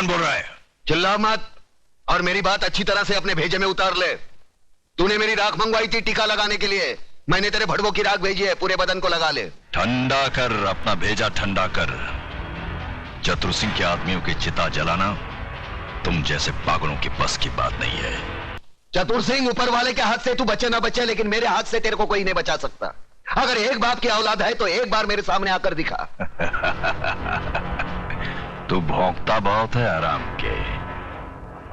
कौन बोल रहा है? चिल्ला मत और मेरी बात अच्छी तरह से अपने भेजे में उतार ले। तूने मेरी राख मंगवाई थी टीका लगाने के लिए, मैंने तेरे भड़वों की राख भेजी है, पूरे बदन को लगा ले। ठंडा कर, अपना भेजा ठंडा कर। चतुर सिंह के आदमियों की चिता जलाना तुम जैसे पागलों की बस की बात नहीं है। चतुर सिंह, ऊपर वाले के हाथ से तू बचे ना बचे, लेकिन मेरे हाथ से तेरे को कोई नहीं बचा सकता। अगर एक बाप की औलाद है तो एक बार मेरे सामने आकर दिखा। तू भौंकता बहुत है आराम के,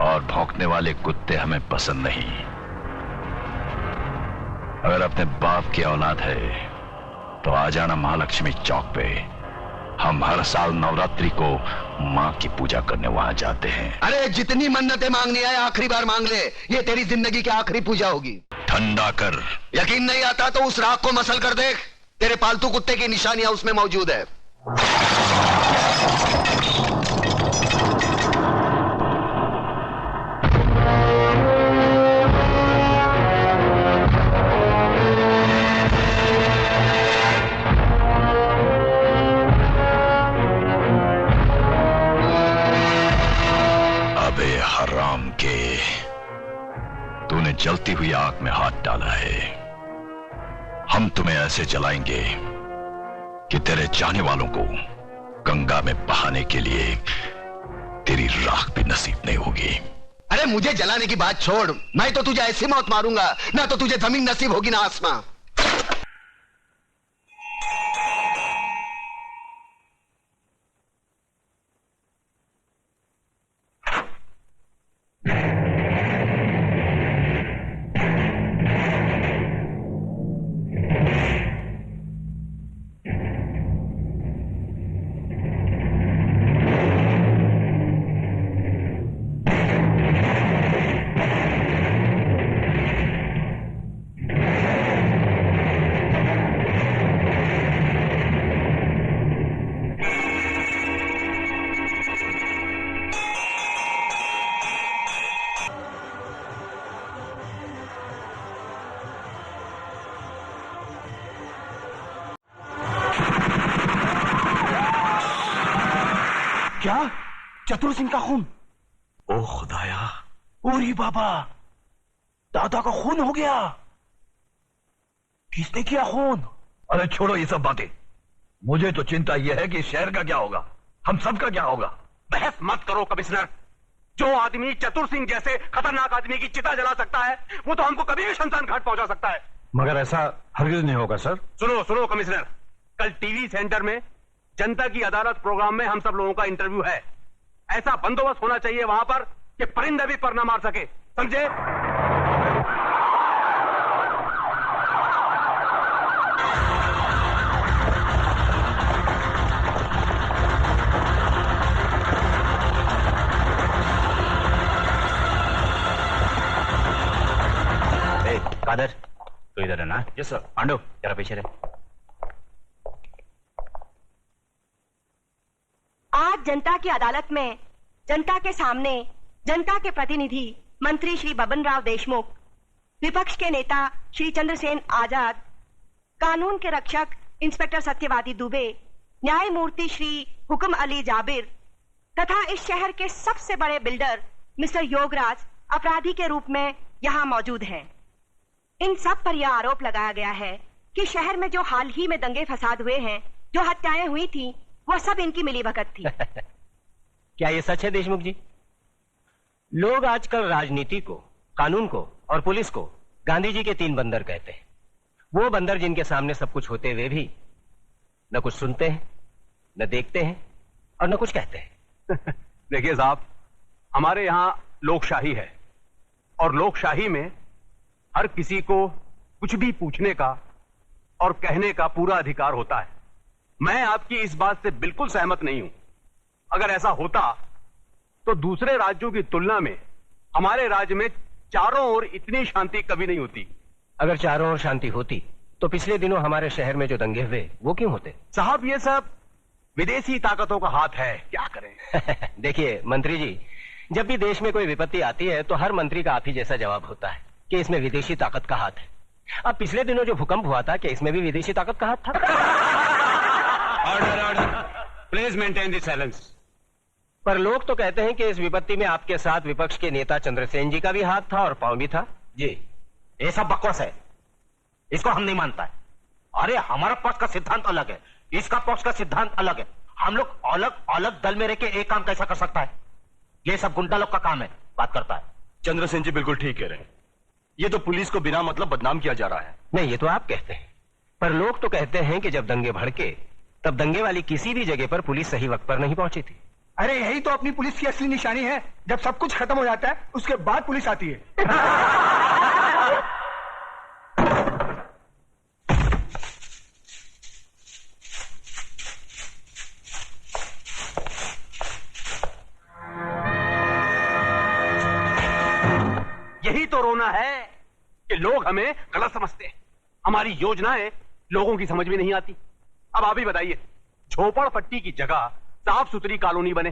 और भौंकने वाले कुत्ते हमें पसंद नहीं। अगर अपने बाप की औलाद है तो आ जाना महालक्ष्मी चौक पे। हम हर साल नवरात्रि को मां की पूजा करने वहां जाते हैं। अरे जितनी मन्नतें मांगनी है आखिरी बार मांग ले, ये तेरी जिंदगी की आखिरी पूजा होगी। ठंडा कर। यकीन नहीं आता तो उस राख को मसल कर देख, तेरे पालतू कुत्ते की निशानियां उसमें मौजूद है। हराम के, तूने जलती हुई आग में हाथ डाला है। हम तुम्हें ऐसे जलाएंगे कि तेरे चाहने वालों को गंगा में बहाने के लिए तेरी राख भी नसीब नहीं होगी। अरे मुझे जलाने की बात छोड़, मैं तो तुझे ऐसी मौत मारूंगा ना तो तुझे जमीन नसीब होगी ना आसमां। क्या? चतुर सिंह का खून? ओ खुदाया, ओरी बाबा, दादा का खून हो गया। किसने किया खून? अरे छोड़ो ये सब बातें, मुझे तो चिंता यह है कि शहर का क्या होगा, हम सब का क्या होगा। बहस मत करो कमिश्नर। जो आदमी चतुर सिंह जैसे खतरनाक आदमी की चिता जला सकता है, वो तो हमको कभी भी शमशान घाट पहुंचा सकता है। मगर ऐसा हरगिज नहीं होगा सर। सुनो सुनो कमिश्नर, कल टीवी सेंटर में जनता की अदालत प्रोग्राम में हम सब लोगों का इंटरव्यू है। ऐसा बंदोबस्त होना चाहिए वहां पर कि परिंदा भी पर ना मार सके, समझे? कादर, तो इधर है ना? Yes sir. पांडु जरा पीछे रहे। आज जनता की अदालत में जनता के सामने जनता के प्रतिनिधि मंत्री श्री बबन राव देशमुख, विपक्ष के नेता श्री चंद्रसेन आजाद, कानून के रक्षक इंस्पेक्टर सत्यवादी दुबे, न्यायमूर्ति श्री हुक्म अली जाबिर तथा इस शहर के सबसे बड़े बिल्डर मिस्टर योगराज अपराधी के रूप में यहाँ मौजूद हैं। इन सब पर यह आरोप लगाया गया है कि शहर में जो हाल ही में दंगे फसाद हुए हैं, जो हत्याएं हुई थी, वह सब इनकी मिलीभगत थी। क्या ये सच है देशमुख जी? लोग आजकल राजनीति को, कानून को और पुलिस को गांधी जी के 3 बंदर कहते हैं। वो बंदर जिनके सामने सब कुछ होते हुए भी न कुछ सुनते हैं, न देखते हैं और न कुछ कहते हैं। देखिए साहब, हमारे यहाँ लोकशाही है और लोकशाही में हर किसी को कुछ भी पूछने का और कहने का पूरा अधिकार होता है। मैं आपकी इस बात से बिल्कुल सहमत नहीं हूं। अगर ऐसा होता तो दूसरे राज्यों की तुलना में हमारे राज्य में चारों ओर इतनी शांति कभी नहीं होती। अगर चारों ओर शांति होती तो पिछले दिनों हमारे शहर में जो दंगे हुए वो क्यों होते? साहब ये सब विदेशी ताकतों का हाथ है, क्या करें? देखिए मंत्री जी, जब भी देश में कोई विपत्ति आती है तो हर मंत्री का आप ही जैसा जवाब होता है कि इसमें विदेशी ताकत का हाथ है। अब पिछले दिनों जो भूकंप हुआ था, क्या इसमें भी विदेशी ताकत का हाथ था? Order order, please maintain the silence. पर लोग तो कहते हैं कि इस विपत्ति में आपके साथ विपक्ष के नेता चंद्रसेन जी का भी हाथ था और पांव भी था। जी, ये सब बकवास है, इसको हम नहीं मानता है। अरे हमारा पक्ष का सिद्धांत अलग है, इसका पक्ष का सिद्धांत अलग है। हम लोग अलग अलग दल में रह के एक काम कैसा कर सकता है? ये सब गुंडा लोग का काम है, बात करता है। चंद्रसेन जी बिल्कुल ठीक कह रहे हैं, ये तो पुलिस को बिना मतलब बदनाम किया जा रहा है। नहीं, ये तो आप कहते हैं, पर लोग तो कहते हैं कि जब दंगे भड़के तब दंगे वाली किसी भी जगह पर पुलिस सही वक्त पर नहीं पहुंची थी। अरे यही तो अपनी पुलिस की असली निशानी है, जब सब कुछ खत्म हो जाता है उसके बाद पुलिस आती है। यही तो रोना है कि लोग हमें गलत समझते हैं, हमारी योजनाएं लोगों की समझ में नहीं आती। अब आप ही बताइए, झोपड़पट्टी की जगह साफ सुथरी कॉलोनी बने,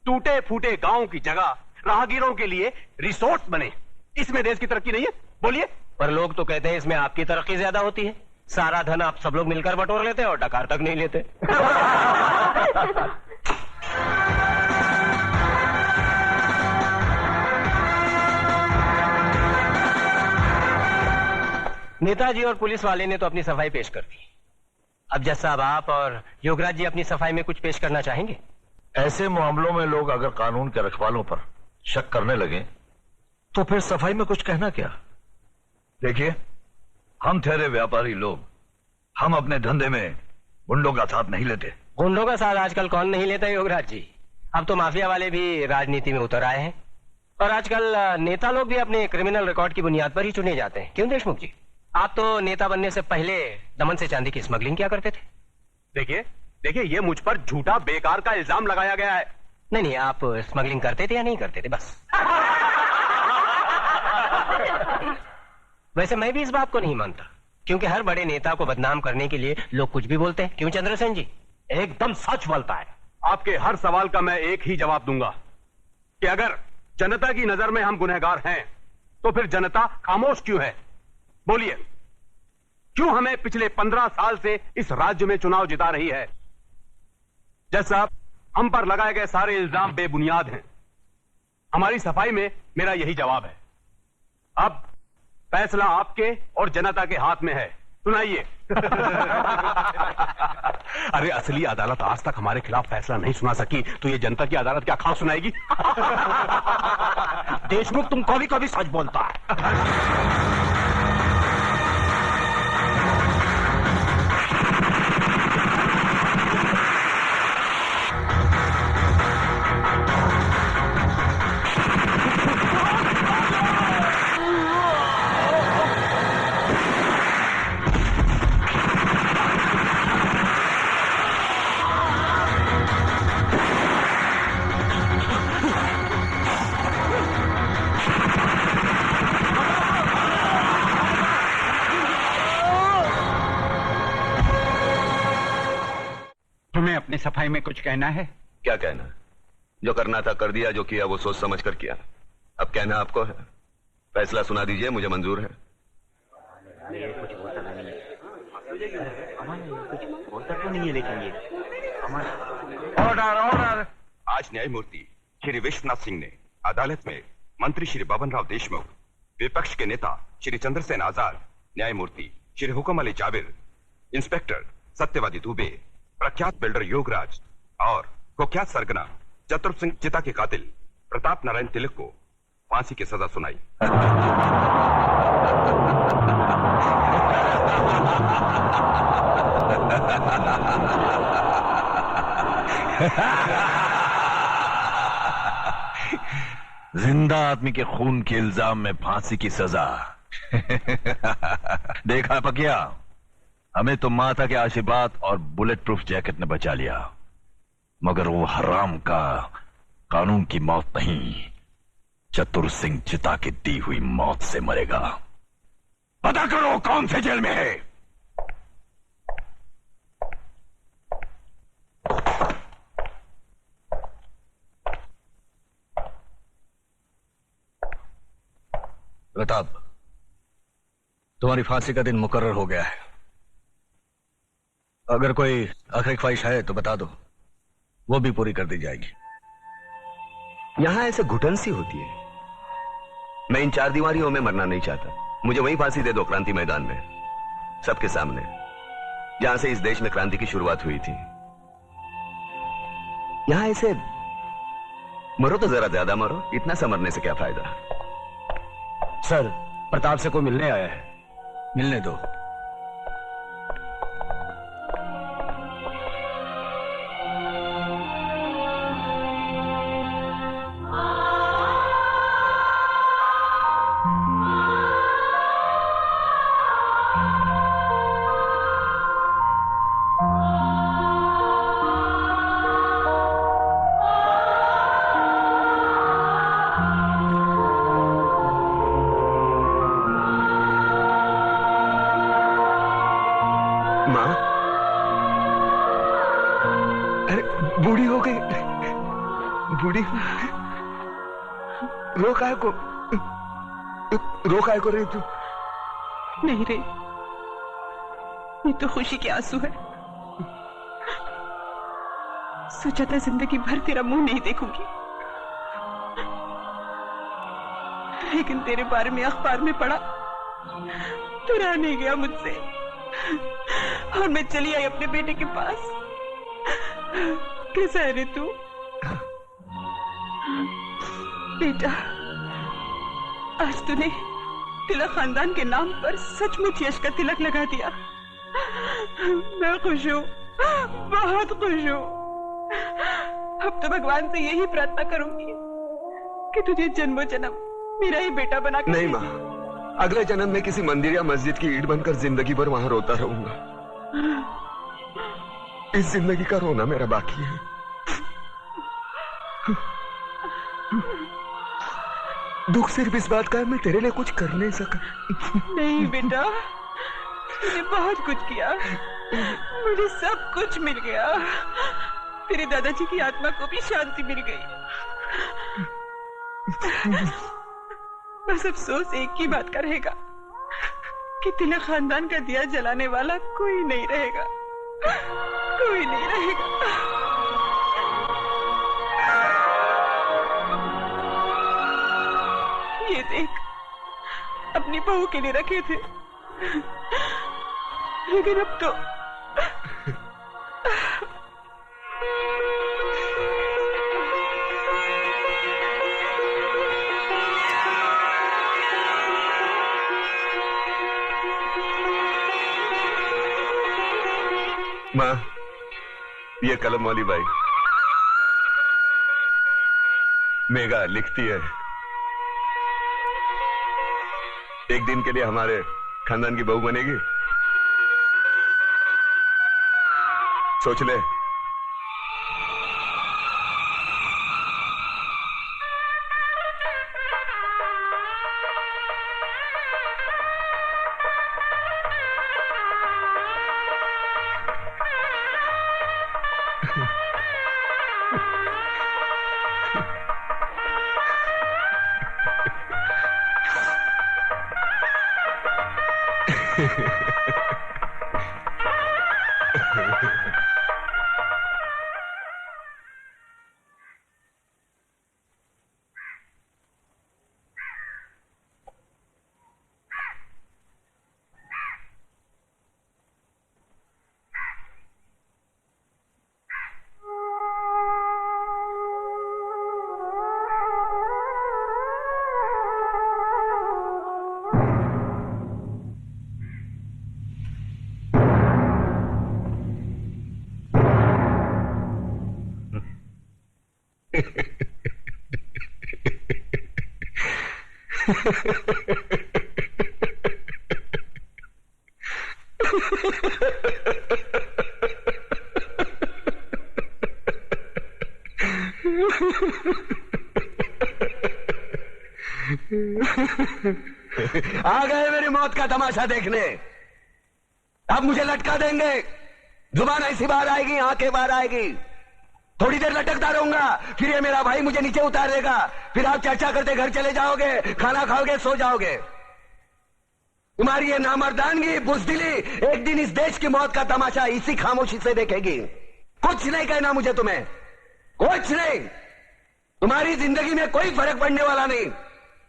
टूटे फूटे गांव की जगह राहगीरों के लिए रिसोर्ट बने, इसमें देश की तरक्की नहीं है? बोलिए। पर लोग तो कहते हैं इसमें आपकी तरक्की ज्यादा होती है, सारा धन आप सब लोग मिलकर बटोर लेते हैं और डकार तक नहीं लेते। नेताजी और पुलिस वाले ने तो अपनी सफाई पेश कर दी। अब जज साहब, आप और योगराज जी अपनी सफाई में कुछ पेश करना चाहेंगे? ऐसे मामलों में लोग अगर कानून के रखवालों पर शक करने लगे तो फिर सफाई में कुछ कहना क्या? देखिए, हम ठहरे व्यापारी लोग, हम अपने धंधे में गुंडों का साथ नहीं लेते। गुंडों का साथ आजकल कौन नहीं लेता योगराज जी? अब तो माफिया वाले भी राजनीति में उतर आए हैं और आजकल नेता लोग भी अपने क्रिमिनल रिकॉर्ड की बुनियाद पर ही चुने जाते हैं। क्यों देशमुख जी, आप तो नेता बनने से पहले दमन से चांदी की स्मगलिंग किया करते थे। देखिए ये मुझ पर झूठा बेकार का इल्जाम लगाया गया है। नहीं, आप स्मगलिंग करते थे या नहीं करते थे, बस। वैसे मैं भी इस बात को नहीं मानता, क्योंकि हर बड़े नेता को बदनाम करने के लिए लोग कुछ भी बोलते हैं। क्यों चंद्रसेन जी? एकदम सच बोलता है। आपके हर सवाल का मैं एक ही जवाब दूंगा कि अगर जनता की नजर में हम गुनहगार हैं तो फिर जनता खामोश क्यों है? बोलिए, क्यों हमें पिछले 15 साल से इस राज्य में चुनाव जिता रही है? जज साहब, हम पर लगाए गए सारे इल्जाम बेबुनियाद हैं। हमारी सफाई में मेरा यही जवाब है। अब फैसला आपके और जनता के हाथ में है, सुनाइए। अरे असली अदालत आज तक हमारे खिलाफ फैसला नहीं सुना सकी तो ये जनता की अदालत क्या खास सुनाएगी? देशमुख, तुम कभी कभी सच बोलता है। तुम्हें अपनी सफाई में कुछ कहना है? क्या कहना? जो करना था कर दिया, जो किया वो सोच समझ कर किया। अब कहना आपको है। फैसला सुना दीजिए, मुझे मंजूर है। ऑर्डर। आज न्यायमूर्ति श्री विश्वनाथ सिंह ने अदालत में मंत्री श्री बबन राव देशमुख, विपक्ष के नेता श्री चंद्रसेन आजाद, न्यायमूर्ति श्री हुकम अली जाबिर, इंस्पेक्टर सत्यवादी दुबे, प्रख्यात बिल्डर योगराज और कुख्यात सरगना चतुर सिंह चिता के कातिल प्रताप नारायण तिलक को फांसी की सजा सुनाई। जिंदा आदमी के खून के इल्जाम में फांसी की सजा। देखा पकिया, हमें तो माता के आशीर्वाद और बुलेट प्रूफ जैकेट ने बचा लिया, मगर वो हराम का कानून की मौत नहीं, चतुर सिंह चिता की दी हुई मौत से मरेगा। पता करो कौन से जेल में है। प्रताप, तुम्हारी फांसी का दिन मुकर्रर हो गया है। अगर कोई आखिरी ख्वाहिश है तो बता दो, वो भी पूरी कर दी जाएगी। यहां ऐसे घुटन सी होती है। मैं इन 4 दीवारियों में मरना नहीं चाहता। मुझे वहीं फांसी दे दो, क्रांति मैदान में, सबके सामने, जहां से इस देश में क्रांति की शुरुआत हुई थी। यहां ऐसे मरो तो जरा ज्यादा मरो, इतना सा मरने से क्या फायदा। सर, प्रताप से कोई मिलने आया है, मिलने दो। बूढ़ी हो गई, बूढ़ी रो काय को रही तू? नहीं रे, ये तो खुशी के आंसू है। सोचा था जिंदगी भर तेरा मुंह नहीं देखूंगी, लेकिन तेरे बारे में अखबार में पढ़ा तो रहा नहीं गया मुझसे, और मैं चली आई अपने बेटे के पास। कैसा है रे तू? बेटा, आज तूने तिलक खानदान के नाम पर सचमुच यश का तिलक लगा दिया। मैं खुश हूँ, बहुत खुश हूँ। अब तो भगवान से यही प्रार्थना करूंगी कि तुझे जन्मों जन्म मेरा ही बेटा बना कर। नहीं माँ, अगले जन्म में किसी मंदिर या मस्जिद की ईंट बनकर जिंदगी भर वहां रोता रहूंगा। इस जिंदगी का रोना मेरा बाकी है। दुख सिर्फ इस बात का है मैं तेरे लिए कुछ कर नहीं सका। नहीं बेटा, तूने बहुत कुछ किया, मुझे सब कुछ मिल गया। तेरे दादाजी की आत्मा को भी शांति मिल गई। बस अफसोस एक ही बात का रहेगा कि तिलक खानदान का दिया जलाने वाला कोई नहीं रहेगा, कोई नहीं रहेगा। ये देख, अपनी बहू के लिए रखे थे, लेकिन अब तो माँ, ये कलम वाली बाई मेघा लिखती है, एक दिन के लिए हमारे खानदान की बहू बनेगी। सोच ले। आ गए मेरी मौत का तमाशा देखने। अब मुझे लटका देंगे, जुबान ऐसी बाहर आएगी, आंखें बाहर आएगी, थोड़ी देर लटकता रहूंगा, फिर ये मेरा भाई मुझे नीचे उतार देगा, फिर आप चर्चा करते घर चले जाओगे, खाना खाओगे, सो जाओगे। तुम्हारी ये नामर्दानगी, बुज़दिली एक दिन इस देश की मौत का तमाशा इसी खामोशी से देखेगी। कुछ नहीं कहना मुझे तुम्हें, कुछ नहीं। तुम्हारी जिंदगी में कोई फर्क पड़ने वाला नहीं।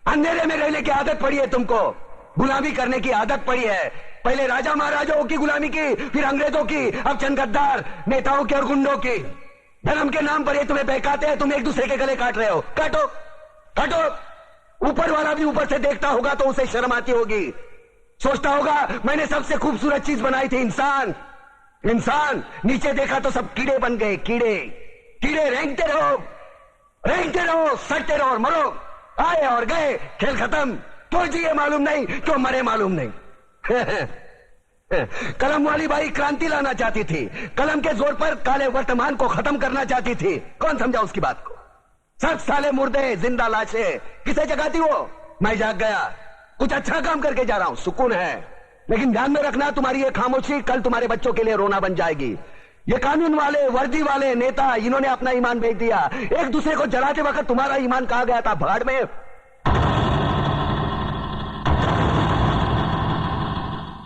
अंधेरे में रहने की आदत पड़ी है तुमको, गुलामी करने की आदत पड़ी है। पहले राजा महाराजाओं की गुलामी की, फिर अंग्रेजों की, अब चंद गद्दार नेताओं की और गुंडों की। धर्म के नाम पर ये तुम्हें बहकाते हैं, तुम एक दूसरे के गले काट रहे हो। काटो काटो। ऊपर वाला भी ऊपर से देखता होगा तो उसे शर्म आती होगी, सोचता होगा मैंने सबसे खूबसूरत चीज बनाई थी, इंसान। इंसान नीचे देखा तो सब कीड़े बन गए, कीड़े कीड़े। रेंगते रहो, सड़ते रहो और मरो। आए और गए, खेल खत्म। क्यों जिए मालूम नहीं, क्यों मरे मालूम नहीं। कलम वाली बाई क्रांति लाना चाहती थी, कलम के जोर पर काले वर्तमान को खत्म करना चाहती थी। कौन समझा उसकी बात को? सब साले मुर्दे, जिंदा लाशें। किसे जगाती वो? मैं जाग गया, कुछ अच्छा काम करके जा रहा हूं, सुकून है। लेकिन ध्यान में रखना, तुम्हारी ये खामोशी कल तुम्हारे बच्चों के लिए रोना बन जाएगी। ये कानून वाले, वर्दी वाले नेता, इन्होंने अपना ईमान बेच दिया। एक दूसरे को जलाते वक्त तुम्हारा ईमान कहां गया था? भाड़ में।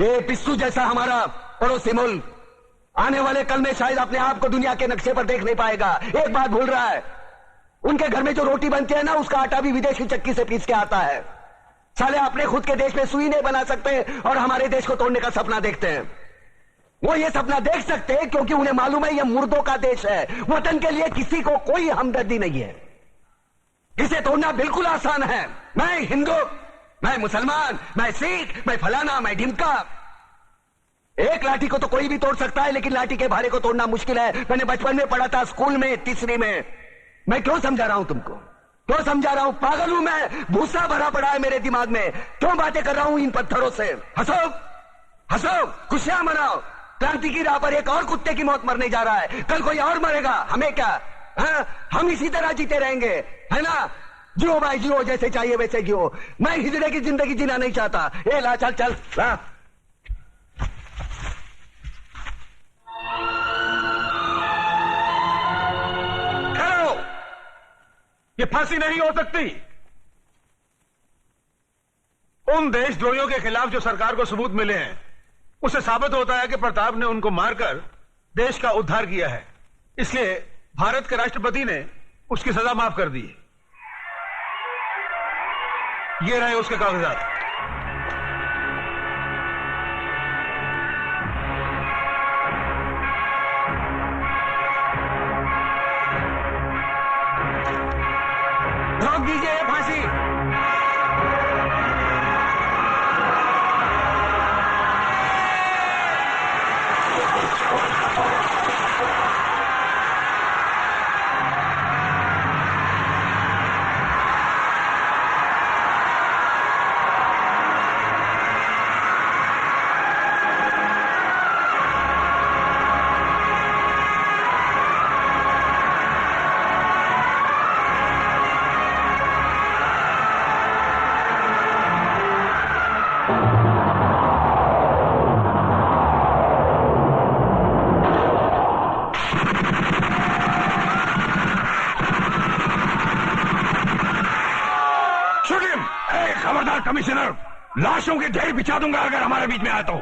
ये पिस्सू जैसा हमारा पड़ोसी मुल्क आने वाले कल में शायद अपने आप को दुनिया के नक्शे पर देख नहीं पाएगा। एक बात भूल रहा है, उनके घर में जो रोटी बनती है ना, उसका आटा भी विदेशी चक्की से पीस के आता है। साले अपने खुद के देश में सुई नहीं बना सकते और हमारे देश को तोड़ने का सपना देखते हैं। वो ये सपना देख सकते हैं क्योंकि उन्हें मालूम है ये मुर्दों का देश है। वतन के लिए किसी को कोई हमदर्दी नहीं है। इसे तोड़ना बिल्कुल आसान है। मैं हिंदू, मैं मुसलमान, मैं सिख, मैं फलाना, मैं ढिमका। एक लाठी को तो कोई भी तोड़ सकता है, लेकिन लाठी के भारे को तोड़ना मुश्किल है। मैंने बचपन में पढ़ा था, स्कूल में, तीसरी में। मैं क्यों समझा रहा हूं तुमको? क्यों समझा रहा हूं? पागल हूं मैं? भूसा भरा पड़ा है मेरे दिमाग में। क्यों बातें कर रहा हूं इन पत्थरों से? हंसो हंसो, खुशियां मनाओ। क्रांति की राह पर एक और कुत्ते की मौत मरने जा रहा है, कल कोई और मरेगा। हमें क्या? हम इसी तरह जीते रहेंगे, है ना? जियो भाई जियो, जैसे चाहिए वैसे जियो। मैं हिजड़े की जिंदगी जीना नहीं चाहता। ए ला, चल चल ला। ये फांसी नहीं हो सकती। उन देशद्रोहियों के खिलाफ जो सरकार को सबूत मिले हैं, उससे साबित होता है कि प्रताप ने उनको मारकर देश का उद्धार किया है। इसलिए भारत के राष्ट्रपति ने उसकी सजा माफ कर दी। ये रहे उसके कागजात। रोक दीजिए ये फांसी। खबरदार कमिश्नर, लाशों के ढेर बिछा दूंगा अगर हमारे बीच में आया तो।